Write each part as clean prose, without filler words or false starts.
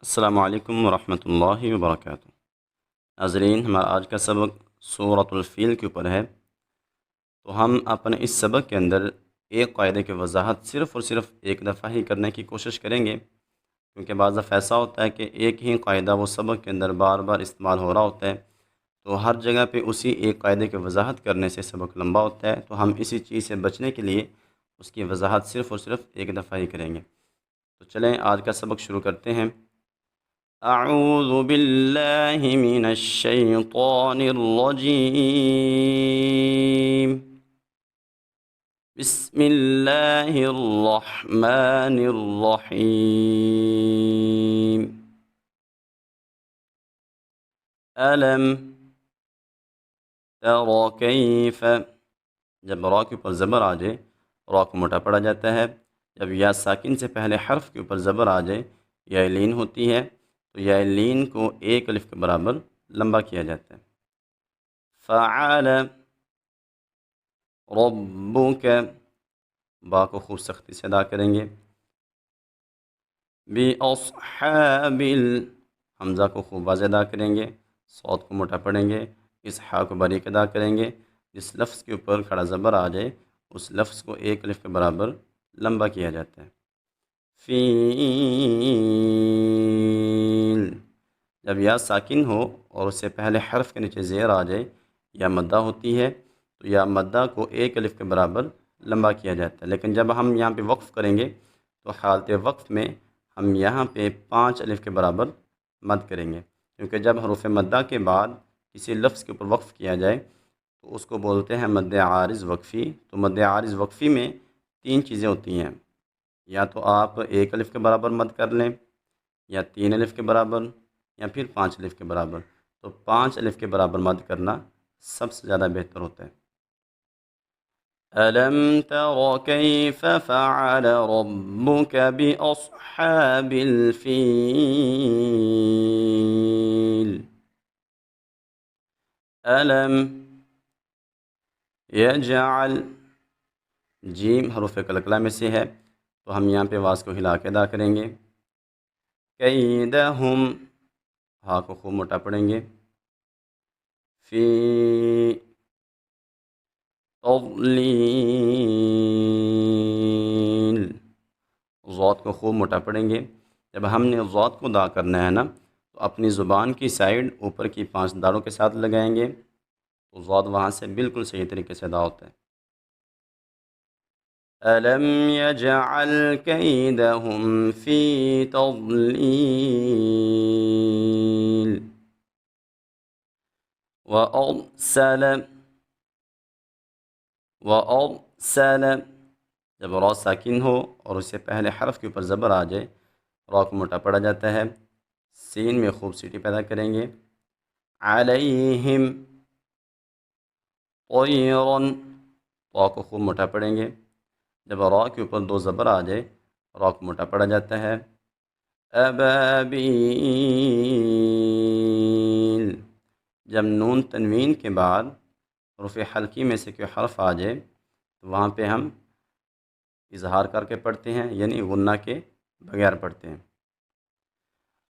السلام علیکم ورحمۃ اللہ وبرکاتہ۔ ناظرین، ہمارا آج کا سبق سورۃ الفیل کے اوپر ہے۔ تو ہم اپنے اس سبق کے اندر ایک قاعدے کی وضاحت صرف اور صرف ایک دفعہ ہی کرنے کی کوشش کریں گے، کیونکہ بعض دفعہ ایسا ہوتا ہے کہ ایک ہی قاعدہ وہ سبق کے اندر بار بار استعمال ہو رہا ہوتا ہے، تو ہر جگہ پہ اسی ایک قاعدے کی وضاحت کرنے سے سبق لمبا ہوتا ہے۔ تو ہم اسی چیز سے بچنے کے لیے اس کی وضاحت صرف اور صرف ایک دفعہ ہی کریں گے۔ تو چلیں آج کا سبق شروع کرتے ہیں۔ اعوذ باللہ من الشیطان الرجیم، بسم اللہ الرحمن الرحیم۔ الم تر کیف، جب را کے اوپر زبر آ جائے را کو موٹا پڑا جاتا ہے۔ جب یا ساکن سے پہلے حرف کے اوپر زبر آ جائے یا لین ہوتی ہے تو یا لین کو ایک الف کے برابر لمبا کیا جاتا ہے۔ فعال ربک، با کو خوب سختی سے ادا کریں گے۔ باصحاب حمزہ کو خوب واضح ادا کریں گے، صوت کو موٹا پڑھیں گے، اس ہا کو باریک ادا کریں گے۔ جس لفظ کے اوپر کھڑا زبر آ جائے اس لفظ کو ایک الف کے برابر لمبا کیا جاتا ہے۔ فیل، جب یا ساکن ہو اور اس سے پہلے حرف کے نیچے زیر آ جائے یا مدہ ہوتی ہے تو یا مدہ کو ایک الف کے برابر لمبا کیا جاتا ہے، لیکن جب ہم یہاں پہ وقف کریں گے تو حالت وقف میں ہم یہاں پہ 5 الف کے برابر مد کریں گے، کیونکہ جب حروف مدہ کے بعد کسی لفظ کے اوپر وقف کیا جائے تو اس کو بولتے ہیں مد عارض وقفی۔ تو مد عارض وقفی میں 3 چیزیں ہوتی ہیں، یا تو آپ 1 الف کے برابر مد کر لیں، یا 3 الف کے برابر، یا پھر 5 الف کے برابر۔ تو 5 الف کے برابر مد کرنا سب سے زیادہ بہتر ہوتا ہے۔ الم تر کیف فعل ربک باصحاب الفیل۔ الم یجعل، جیم حروف قلقلہ میں سے ہے تو ہم یہاں پہ واس کو ہلا کے ادا کریں گے۔ کیدہم، ہا کو خوب موٹا پڑھیں گے۔ فی تضلیل، ضاد کو خوب موٹا پڑھیں گے۔ جب ہم نے ضاد کو ادا کرنا ہے نا تو اپنی زبان کی سائڈ اوپر کی 5 داروں کے ساتھ لگائیں گے تو ضاد وہاں سے بالکل صحیح طریقے سے ادا ہوتا ہے۔ الم یجعل کیدہم فی تضلیل۔ وارسل، وارسل، جب را ساکن ہو اور اس سے پہلے حرف کے اوپر زبر آ جائے را کو موٹا پڑا جاتا ہے، سین میں خوب سیٹی پیدا کریں گے۔ علیہم طیرن، طا کو خوب موٹا پڑھیں گے۔ جب را کے اوپر 2 زبر آ جائے را کو موٹا پڑا جاتا ہے۔ ابابیل، جب نون تنوین کے بعد حروف حلقی میں سے کوئی حرف آ جائے تو وہاں پہ ہم اظہار کر کے پڑھتے ہیں، یعنی غنہ کے بغیر پڑھتے ہیں۔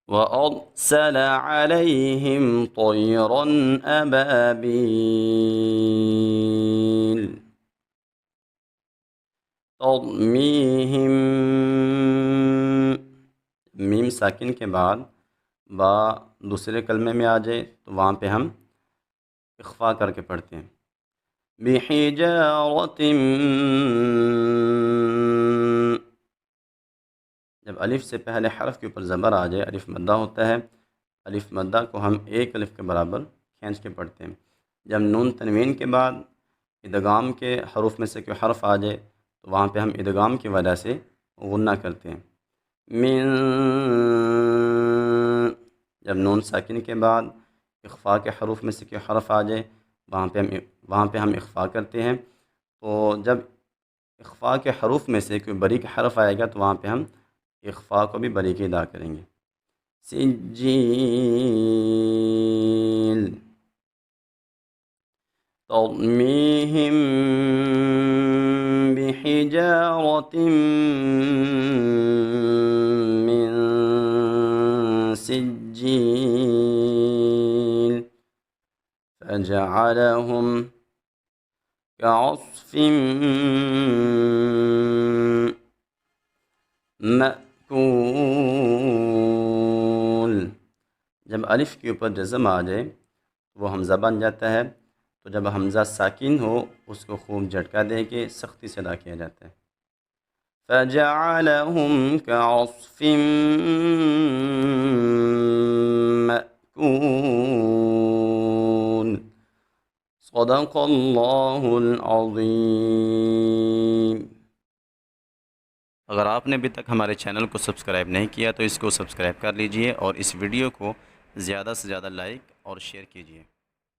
وَأَرْسَلَ عَلَيْهِمْ طَيْرًا أَبَابِيلَ تَرْمِيهِمْ، میم ساکن کے بعد با دوسرے کلمے میں آ جائے تو وہاں پہ ہم اخفا کر کے پڑھتے ہیں۔ بِحِجَارَةٍ، جب الف سے پہلے حرف کے اوپر زبر آ جائے الف مدہ ہوتا ہے، الف مدہ کو ہم 1 الف کے برابر کھینچ کے پڑھتے ہیں۔ جب نون تنوین کے بعد ادغام کے حروف میں سے کوئی حرف آ جائے تو وہاں پہ ہم ادغام کی وجہ سے غنہ کرتے ہیں۔ من، جب نون ساکن کے بعد اخفا کے حروف میں سے کوئی حرف آ جائے وہاں پہ ہم اخفا کرتے ہیں۔ تو جب اخفا کے حروف میں سے کوئی باریک حرف آئے گا تو وہاں پہ ہم اخفا کو بھی باریکی ادا کریں گے۔ سجیل ترمیہم بحجارۃ من فجعلهم كعصف مأكول۔ جب الف کے اوپر جزم آ جائے تو وہ حمزہ بن جاتا ہے، تو جب حمزہ ساکن ہو اس کو خوب جھٹکا دے کے سختی سے ادا کیا جاتا ہے۔ فجعلهم كعصف مأكول۔ صدق اللہ العظیم۔ اگر آپ نے ابھی تک ہمارے چینل کو سبسکرائب نہیں کیا تو اس کو سبسکرائب کر لیجئے اور اس ویڈیو کو زیادہ سے زیادہ لائک اور شیئر کیجئے۔